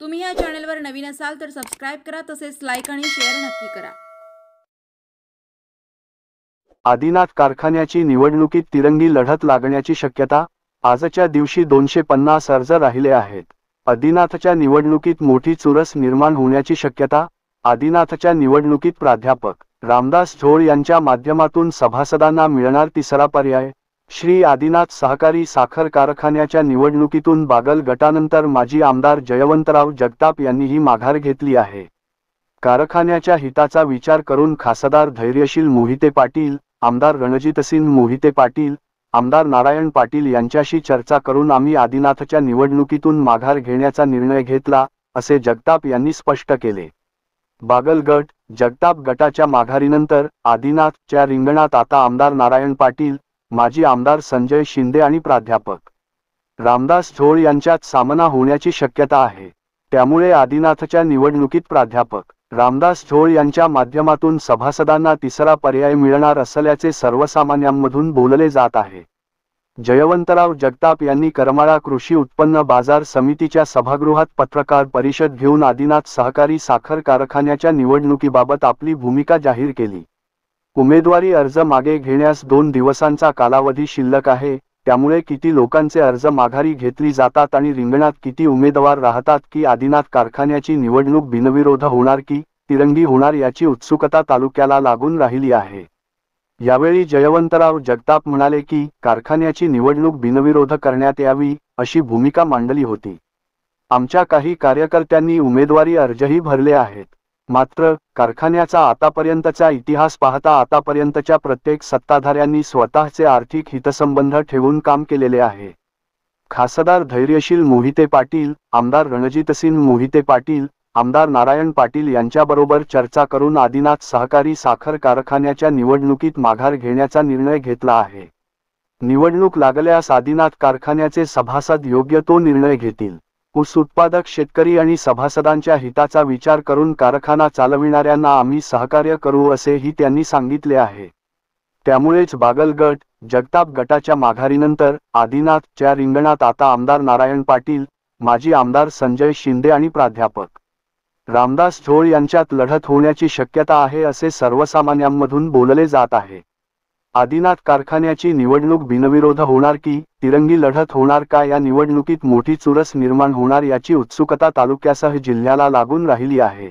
तुम्ही या चॅनलवर नवीन असाल तर सबस्क्राइब करा, तसेच लाईक आणि शेअर नक्की करा। आदिनाथ कारखान्याची निवडणुकीत तिरंगी लढत लागण्याची शक्यता। आजच्या दिवशी 250 अर्ज राहिले आहेत। आदिनाथच्या निवडणुकीत मोठी चुरस निर्माण होण्याची शक्यता। आदिनाथच्या निवडणुकीत प्राध्यापक रामदास झोळ यांच्या माध्यमातून सभासदांना मिळणार तिसरा पर्याय। श्री आदिनाथ सहकारी साखर कारखान्याच्या निवडणुकीतून बागल गटानंतर माजी आमदार जयवंतराव जगताप यांनीही माघार घेतली आहे। कारखान्याच्या हिताचा विचार करून खासदार धैर्यशील मोहिते पाटील, आमदार रणजितसिंह मोहिते पाटील, आमदार नारायण पाटील यांच्याशी चर्चा करून आम्ही आदिनाथच्या निवडणुकीतून माघार घेण्याचा निर्णय घेतला, असे जगताप यांनी स्पष्ट केले। बागल गट जगताप गटाच्या माघारीनंतर आदिनाथच्या रिंगणात आता आमदार नारायण पाटील, माजी आमदार संजय शिंदे आणि प्राध्यापक रामदास झोळ यांच्यात सामना होण्याची शक्यता आहे। त्यामुळे आदिनाथच्या निवडणुकीत प्राध्यापक रामदास झोळ यांच्या माध्यमातून सभासदांना तिसरा पर्याय मिळणार असल्याचे सर्वसामान्यांमधून बोलले जात आहे। जयवंतराव जगताप यांनी करमाळा कृषी उत्पन्न बाजार समितीच्या सभागृहात पत्रकार परिषद घेऊन आदिनाथ सहकारी साखर कारखान्याच्या निवडणुकीबाबत आपली भूमिका जाहीर केली। उमेदवारी अर्ज मागे घेण्यास 2 दिवसांचा कालावधी शिल्लक आहे, त्यामुळे किती लोकांचे अर्ज माघारी घेतली जातात आणि रिंगणात किती उमेदवार राहतात की आदिनाथ कारखान्याची निवडणूक बिनविरोध होणार की तिरंगी होणार याची उत्सुकता तालुक्याला लागून राहिली आहे। यावेळी जयवंतराव जगताप म्हणाले की कारखान्याची निवडणूक बिनविरोध करण्यात यावी अशी भूमिका मांडली होती। आमच्या काही कार्यकर्त्यांनी उमेदवारी अर्जही भरले आहेत। मात्र कारखान्याचा आतापर्यंतचा इतिहास पाहता आतापर्यंतच्या प्रत्येक सत्ताधाऱ्यांनी स्वतःचे आर्थिक हितसंबंध ठेवून काम केलेले आहे। खासदार धैर्यशील मोहिते पाटील, आमदार रणजितसिंह मोहिते पाटील, आमदार नारायण पाटील यांच्याबरोबर चर्चा करून आदिनाथ सहकारी साखर कारखान्याच्या निवडणुकीत माघार घेण्याचा निर्णय घेतला आहे। निवडणूक लागल्यास आदिनाथ कारखान्याचे सभासद योग्य तो निर्णय घेतील। ऊस उत्पादक शेतकरी आणि सभासदांच्या हिताचा विचार करून कारखाना चालविणाऱ्यांना आम्ही सहकार्य करू असेही त्यांनी सांगितले आहे। त्यामुळेच बागल गट जगताप गटाच्या माघारीनंतर आदिनाथच्या रिंगणात आता आमदार नारायण पाटील, माजी आमदार संजय शिंदे आणि प्राध्यापक रामदास झोळ यांच्यात लढत होण्याची शक्यता आहे असे सर्वसामान्यांमधून बोलले जात आहे। आदिनाथ कारखान्याची निवडणूक बिनविरोध होणार की तिरंगी लढत होणार का या निवडणुकीत मोठी चुरस निर्माण होणार याची उत्सुकता तालुक्यासह जिल्ह्याला लागून राहिली आहे।